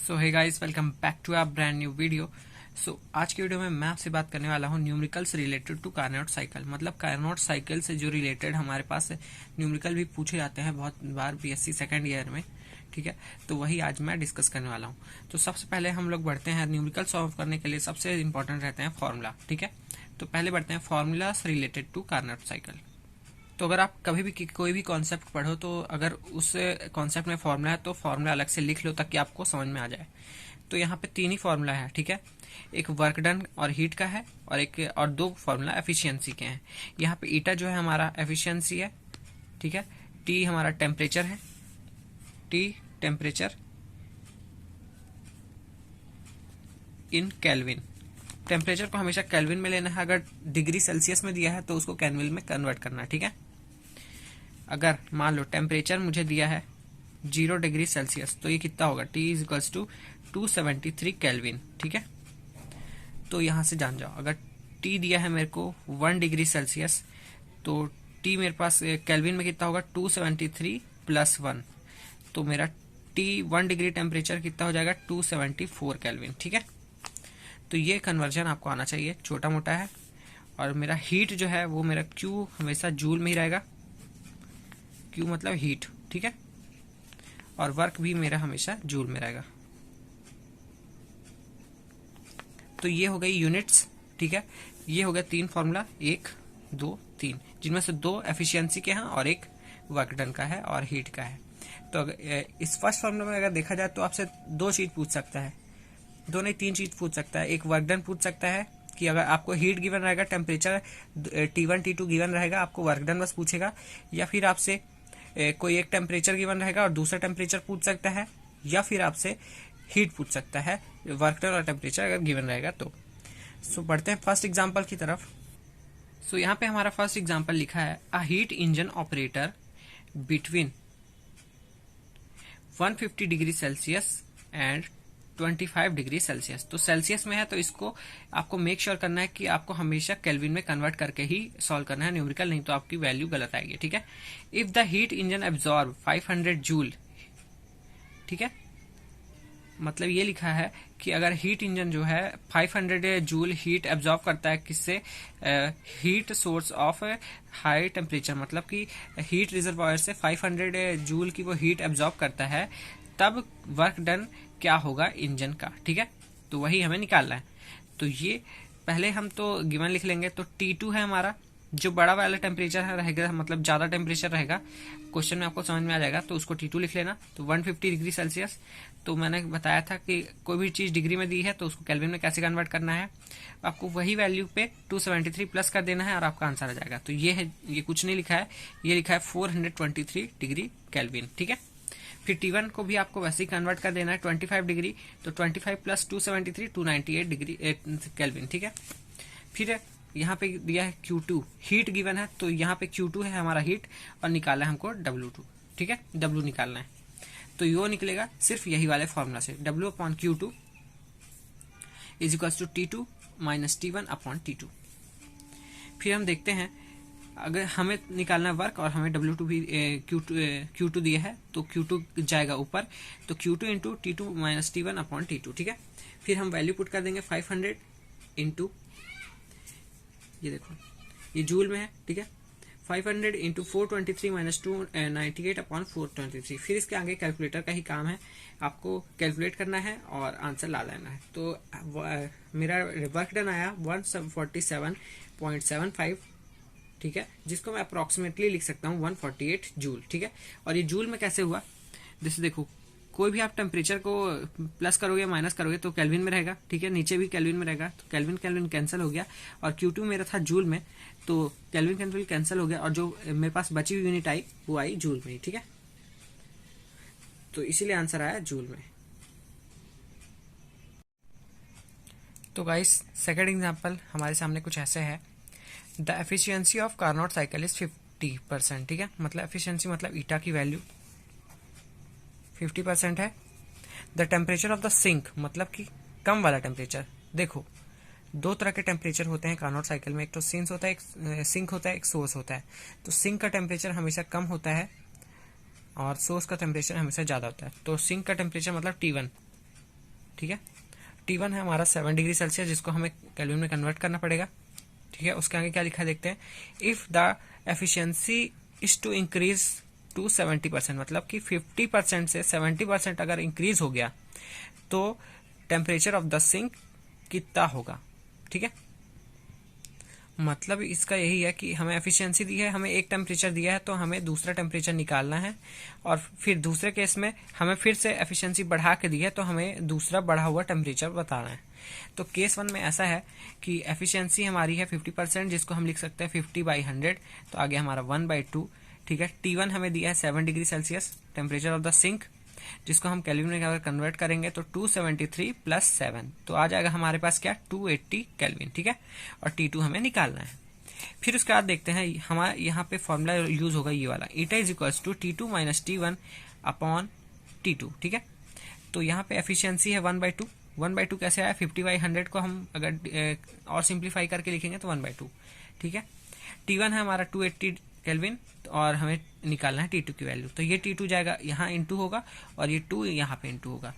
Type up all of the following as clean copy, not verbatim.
So hey guys, welcome back to our brand new video. आज की video में मैं आपसे बात करने वाला हूँ numericals related to Carnot cycle. मतलब कार्नोट साइकिल से जो रिलेटेड हमारे पास न्यूमेरिकल भी पूछे जाते हैं बहुत बार बीएससी सेकेंड ईयर में। ठीक है, तो वही आज मैं डिस्कस करने वाला हूँ। तो सबसे पहले हम लोग बढ़ते हैं न्यूमेरिकल सॉल्व करने के लिए सबसे इंपॉर्टेंट रहते हैं फॉर्मूला। ठीक है, तो पहले बढ़ते हैं formulas related to Carnot cycle. तो अगर आप कभी भी कोई भी कॉन्सेप्ट पढ़ो तो अगर उस कॉन्सेप्ट में फॉर्मूला है तो फॉर्मूला अलग से लिख लो ताकि आपको समझ में आ जाए। तो यहाँ पे तीन ही फॉर्मूला है। ठीक है, एक वर्क डन और हीट का है और दो फॉर्मूला एफिशिएंसी के हैं। यहाँ पे ईटा जो है हमारा एफिशिएंसी है। ठीक है, टी हमारा टेम्परेचर है। T temperature in kelvin. Temperature को हमेशा केल्विन में लेना है। अगर डिग्री सेल्सियस में दिया है तो उसको केल्विन में कन्वर्ट करना है। ठीक है, अगर मान लो टेम्परेचर मुझे दिया है 0 डिग्री सेल्सियस तो ये कितना होगा, T is equals to 273 kelvin. ठीक है, तो यहां से जान जाओ, अगर T दिया है मेरे को 1 डिग्री सेल्सियस तो T मेरे पास केल्विन में कितना होगा 273 प्लस 1, तो मेरा T 1 डिग्री टेम्परेचर कितना हो जाएगा 274 केल्विन। ठीक है, तो ये कन्वर्जन आपको आना चाहिए, छोटा मोटा है। और मेरा हीट जो है वो मेरा Q हमेशा जूल में ही रहेगा। Q मतलब हीट। ठीक है, और वर्क भी मेरा हमेशा जूल में रहेगा। तो ये हो गई यूनिट्स। ठीक है, ये हो गया तीन फॉर्मूला, 1 2 3, जिनमें से दो एफिशिएंसी के हैं और एक वर्क डन का है और हीट का है। तो अगर इस फर्स्ट फॉर्मूला में अगर देखा जाए तो आपसे दो चीज पूछ सकता है, दो नहीं तीन चीज पूछ सकता है। एक वर्क डन पूछ सकता है कि अगर आपको हीट गिवन रहेगा, टेम्परेचर T1 T2 गिवन रहेगा, आपको वर्क डन बस पूछेगा। या फिर आपसे कोई एक टेम्परेचर गिवन रहेगा और दूसरा टेम्परेचर पूछ सकता है, या फिर आपसे हीट पूछ सकता है, वर्क डन और टेम्परेचर अगर गिवन रहेगा तो। बढ़ते हैं फर्स्ट एग्जांपल की तरफ। यहाँ पे हमारा फर्स्ट एग्जांपल लिखा है, a heat engine operator between 150 degree Celsius and 25 degree Celsius. तो सेल्सियस में है तो इसको आपको मेक श्योर करना है कि आपको हमेशा केल्विन में कन्वर्ट करके ही सॉल्व करना है न्यूमेरिकल, नहीं तो आपकी वैल्यू गलत आएगी। ठीक है, if the heat engine absorb 500 joule. ठीक है, मतलब ये लिखा है कि अगर हीट इंजन जो है 500 जूल हीट एब्जॉर्ब करता है, किससे, heat source of high temperature, मतलब कि हीट रिजर्वायर से 500 जूल की वो हीट एब्जॉर्ब करता है, तब वर्क डन क्या होगा इंजन का। ठीक है, तो वही हमें निकालना है। तो ये पहले हम तो गिवन लिख लेंगे। तो T2 है हमारा, जो बड़ा वाला टेम्परेचर है रहेगा, मतलब ज्यादा टेम्परेचर रहेगा, क्वेश्चन में आपको समझ में आ जाएगा, तो उसको T2 लिख लेना। तो 150 डिग्री सेल्सियस, तो मैंने बताया था कि कोई भी चीज डिग्री में दी है तो उसको केल्विन में कैसे कन्वर्ट करना है। आपको वही वैल्यू पे 273 प्लस कर देना है और आपका आंसर आ जाएगा। तो ये है, ये कुछ नहीं लिखा है, ये लिखा है 423 डिग्री केल्विन। ठीक है, फिर T1 को भी आपको वैसे ही कन्वर्ट कर देना है 25 डिग्री, तो 25 प्लस 273 298 डिग्री केल्विन। ठीक है, फिर यहाँ पे दिया है Q2, हीट गिवन है, तो यहाँ पे Q2 है हमारा हीट और निकाला है हमको W2। ठीक है, W निकालना है, तो यो निकलेगा सिर्फ यही वाले फॉर्मूला से, W upon Q2 is equal to T2 minus T1 upon T2। फिर हम देखते हैं, अगर हमें निकालना है वर्क और हमें W2 भी Q2 दिया है, तो Q2 जाएगा ऊपर, तो Q2 into T2 minus T1 upon T2। ठीक है, फिर हम वैल्यू पुट कर देंगे 500 इंटू, ये देखो ये जूल में है। ठीक है, 500 इंटू 423 माइनस 298 अपॉन 423। फिर इसके आगे कैलकुलेटर का ही काम है, आपको कैलकुलेट करना है और आंसर ला लेना है। तो मेरा वर्क डन आया 147.75। ठीक है, जिसको मैं अप्रोक्सीमेटली लिख सकता हूँ 148 जूल। ठीक है, और ये जूल में कैसे हुआ, जैसे देखो कोई भी आप टेम्परेचर को प्लस करोगे माइनस करोगे तो केल्विन में रहेगा। ठीक है, नीचे भी केल्विन में रहेगा, तो केल्विन केल्विन कैंसिल हो गया, और Q2 मेरा था जूल में, तो केल्विन केल्विन कैंसिल हो गया, और जो मेरे पास बची हुई यूनिट आई वो आई जूल में ही। ठीक है, तो इसीलिए आंसर आया जूल में। तो गाइस, सेकेंड एग्जाम्पल हमारे सामने कुछ ऐसे है, the efficiency of Carnot cycle is 50%। ठीक है, मतलब एफिशिएंसी मतलब ईटा की वैल्यू 50% है। The temperature of the sink, मतलब कि कम वाला टेम्परेचर। देखो दो तरह के टेम्परेचर होते हैं कार्नोट साइकिल में, एक तो सिंक होता है, एक सिंक होता है, एक सोर्स होता है। तो सिंक का टेम्परेचर हमेशा कम होता है और सोर्स का टेम्परेचर हमेशा ज्यादा होता है। तो सिंक का टेम्परेचर मतलब T1, ठीक है। T1 है हमारा 7 डिग्री सेल्सियस, जिसको हमें केल्विन में कन्वर्ट करना पड़ेगा, ठीक है। उसके आगे क्या लिखा है देखते हैं। If the efficiency is to increase to 70%, मतलब कि 50% से 70% अगर इंक्रीज हो गया तो टेम्परेचर ऑफ द सिंक कितना होगा, ठीक है। मतलब इसका यही है कि हमें एफिशिएंसी दी है, हमें एक टेम्परेचर दिया है, तो हमें दूसरा टेम्परेचर निकालना है, और फिर दूसरे केस में हमें फिर से एफिशिएंसी बढ़ा के दी है, तो हमें दूसरा बढ़ा हुआ टेम्परेचर बताना है। तो केस 1 में ऐसा है कि एफिशिएंसी हमारी है 50%, जिसको हम लिख सकते हैं 50/100, तो आगे हमारा 1/2, ठीक है। T1 हमें दिया है 7 degree Celsius temperature of the sink, जिसको हम केल्विन में अगर कन्वर्ट करेंगे तो 273 + 7, तो आ जाएगा हमारे पास क्या 280 केल्विन, ठीक है। और T2 हमें निकालना है। फिर उसके बाद देखते हैं हमारा यहाँ पे फॉर्मूला यूज होगा ये वाला, eta is equals to T2 - T1 upon T2, ठीक है। तो यहाँ पे एफिशिएंसी है 1/2। 1/2 कैसे आया, 50/100 को हम अगर और सिंप्लीफाई करके लिखेंगे तो 1/2, ठीक है। T1 है हमारा 280 केल्विन, और हमें निकालना है T2 की वैल्यू। तो ये T2 जाएगा यहाँ इंटू होगा, और ये 2 यहाँ पे इंटू होगा,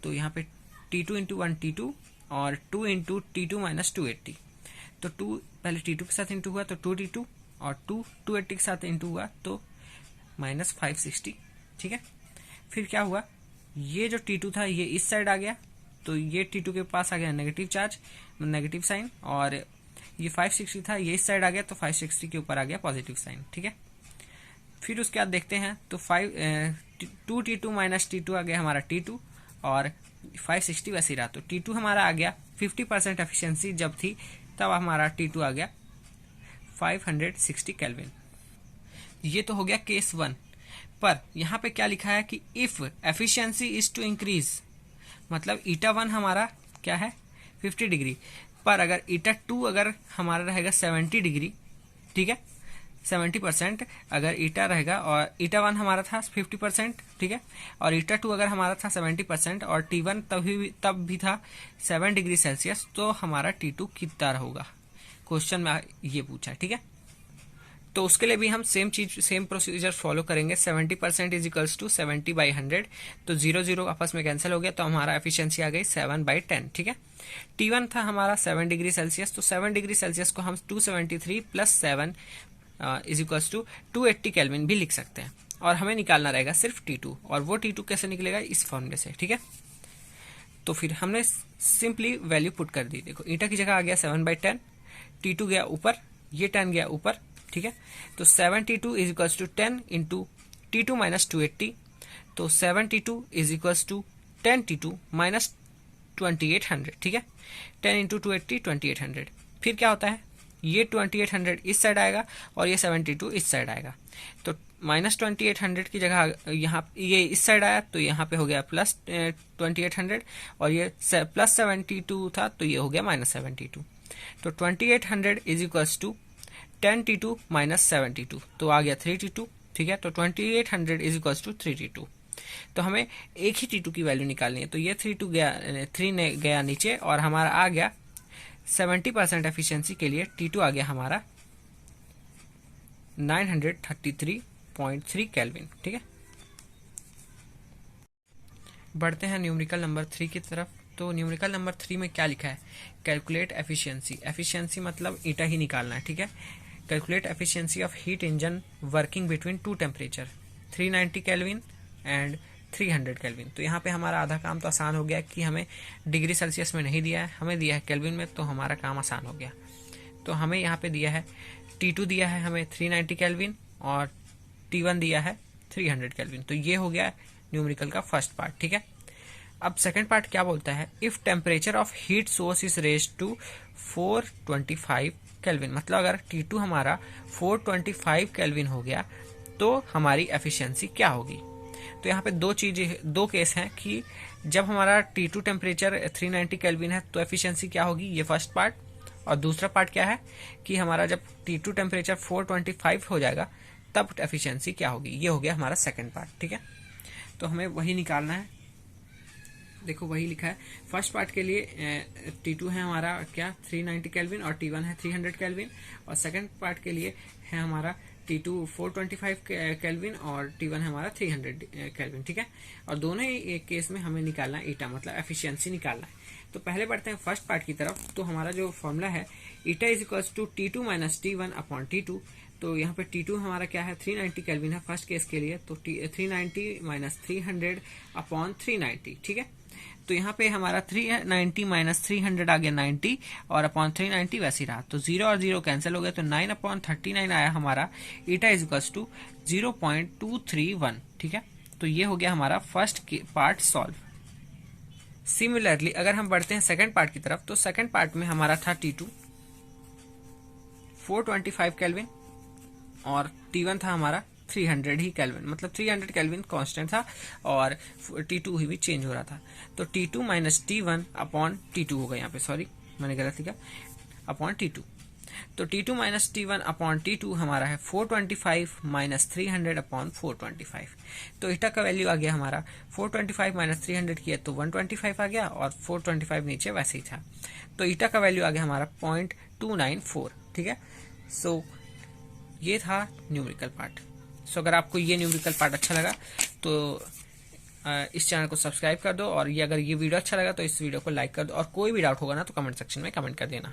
तो यहाँ पे T2 × 1 T2 और 2 × T2 - 280। तो 2 पहले T2 के साथ इंटू हुआ तो 2 T2, और 2 280 के साथ इंटू हुआ तो -560, ठीक है। फिर क्या हुआ, ये जो T2 था ये इस साइड आ गया, तो ये T2 के पास आ गया नेगेटिव चार्ज, नेगेटिव साइन, और ये 560 था ये इस साइड आ गया, तो 560 के ऊपर आ गया पॉजिटिव साइन, ठीक है। फिर उसके बाद देखते हैं तो 2 T2 - T2 आ गया हमारा T2, और 560 वैसे ही रहा, तो T2 हमारा आ गया 50% एफिशिएंसी जब थी, तब हमारा T2 आ गया 560 केल्विन। ये तो हो गया केस 1। पर यहाँ पे क्या लिखा है कि if efficiency is to increase, मतलब ईटा 1 हमारा क्या है 50 डिग्री, पर अगर ईटा 2 अगर हमारा रहेगा 70 डिग्री, ठीक है, 70% अगर ईटा रहेगा, और ईटा 1 हमारा था 50%, ठीक है, और ईटा 2 अगर हमारा था 70%, और T1 तब भी था 7 डिग्री सेल्सियस, तो हमारा T2 कितना होगा, क्वेश्चन में ये पूछा है, ठीक है। तो उसके लिए भी हम सेम प्रोसीजर फॉलो करेंगे। 70% इज इक्वल्स टू 70/100, तो 0 0 आपस में कैंसिल हो गया, तो हमारा एफिशिएंसी आ गई 7/10, ठीक है। T1 था हमारा 7 डिग्री सेल्सियस, तो 7 डिग्री सेल्सियस को हम 273 + 7 इज इक्वल्स टू 280 केल्विन भी लिख सकते हैं, और हमें निकालना रहेगा सिर्फ T2, और वो T2 कैसे निकलेगा इस फॉर्मूले से, ठीक है। तो फिर हमने सिंपली वैल्यू पुट कर दी, देखो ईटा की जगह आ गया 7/10, T2 गया ऊपर, ये 10 गया ऊपर, ठीक है। तो 7T2 is equals to 10 × T2 - 280, तो 7T2 is equals to 10T2 - 2800, ठीक है। 10 × 280 2800। फिर क्या होता है, ये 2800 इस साइड आएगा, और ये 72 इस साइड आएगा, तो -2800 की जगह यहाँ ये इस साइड आया, तो यहाँ पे हो गया +2800, और ये +72 था, तो ये हो गया -72। तो 2800 इज इक्वल्स टू 10T2 - 72, तो आ गया 3T2, ठीक है। तो 2800 इज इक्वल्स टू 3T2। तो हमें एक ही T2 की वैल्यू निकालनी है, तो ये 3 ने गया नीचे, और हमारा आ गया 70% एफिशिएंसी के लिए T2 आ गया हमारा 933.3 केल्विन, ठीक है। बढ़ते हैं न्यूमेरिकल नंबर 3 की तरफ। तो न्यूमेरिकल नंबर 3 में क्या लिखा है, कैलकुलेट एफिशिएंसी। एफिशिएंसी मतलब ईटा ही निकालना है, ठीक है। Calculate efficiency of heat engine working between 2 temperature 390 kelvin and 300 kelvin. तो यहाँ पे हमारा आधा काम तो आसान हो गया कि हमें डिग्री सेल्सियस में नहीं दिया है, हमें दिया है केल्विन में, तो हमारा काम आसान हो गया। तो हमें यहाँ पे दिया है T2 दिया है हमें 390 केल्विन, और T1 दिया है 300 केल्विन। तो ये हो गया न्यूमेरिकल का फर्स्ट पार्ट, ठीक है। अब सेकंड पार्ट क्या बोलता है, if temperature of heat source is raised to 425 kelvin, मतलब अगर T2 हमारा 425 केल्विन हो गया तो हमारी एफिशिएंसी क्या होगी। तो यहाँ पे दो केस हैं कि जब हमारा T2 टेम्परेचर 390 केल्विन है तो एफिशिएंसी क्या होगी, ये फर्स्ट पार्ट। और दूसरा पार्ट क्या है कि हमारा जब T2 टेम्परेचर 425 हो जाएगा तब एफिशिएंसी क्या होगी, ये हो गया हमारा सेकंड पार्ट, ठीक है। तो हमें वही निकालना है, देखो वही लिखा है। फर्स्ट पार्ट के लिए T2 है हमारा क्या 390 केल्विन, और T1 है 300 केल्विन, और सेकंड पार्ट के लिए है हमारा T2 425 केल्विन और T1 है हमारा 300 केल्विन, ठीक है। और दोनों ही एक केस में हमें निकालना है ईटा, मतलब एफिशिएंसी निकालना है। तो पहले बढ़ते हैं फर्स्ट पार्ट की तरफ। तो हमारा जो फॉर्मूला है eta is equals to T2 minus T1 upon T2। तो यहाँ पे T2 हमारा क्या है 390 केल्विन है फर्स्ट केस के लिए, तो 390 माइनस 300 अपॉन 390, ठीक है। तो यहाँ पे हमारा 390 माइनस 300 आ गया 90 और अपॉन 390 वैसे ही रहा, तो 0 और 0 कैंसिल हो गया, तो 9 अपॉन 39 आया हमारा। ईटा इज इक्वल्स टू 0.231, ठीक है। तो ये हो गया हमारा फर्स्ट पार्ट सॉल्व। सिमिलरली अगर हम बढ़ते हैं सेकंड पार्ट की तरफ, तो सेकंड पार्ट में हमारा था T2 425 केल्विन और T1 था हमारा 300 ही केल्विन, मतलब 300 केल्विन कांस्टेंट था और T2 ही भी चेंज हो रहा था। तो T2 minus T1 upon T2 होगा, यहाँ पे सॉरी मैंने गलत लिखा, अपॉन T2। तो T2 minus T1 upon T2 हमारा है 425 माइनस 300 अपॉन 425। तो ईटा का वैल्यू आ गया हमारा 425 माइनस 300 किया तो 125 आ गया और 425 नीचे वैसे ही था। तो ईटा का वैल्यू आ गया हमारा 0.294, ठीक है। सो ये था न्यूमेरिकल पार्ट। सो अगर आपको ये न्यूमेरिकल पार्ट अच्छा लगा तो इस चैनल को सब्सक्राइब कर दो, और ये अगर ये वीडियो अच्छा लगा तो इस वीडियो को लाइक कर दो, और कोई भी डाउट होगा ना तो कमेंट सेक्शन में कमेंट कर देना।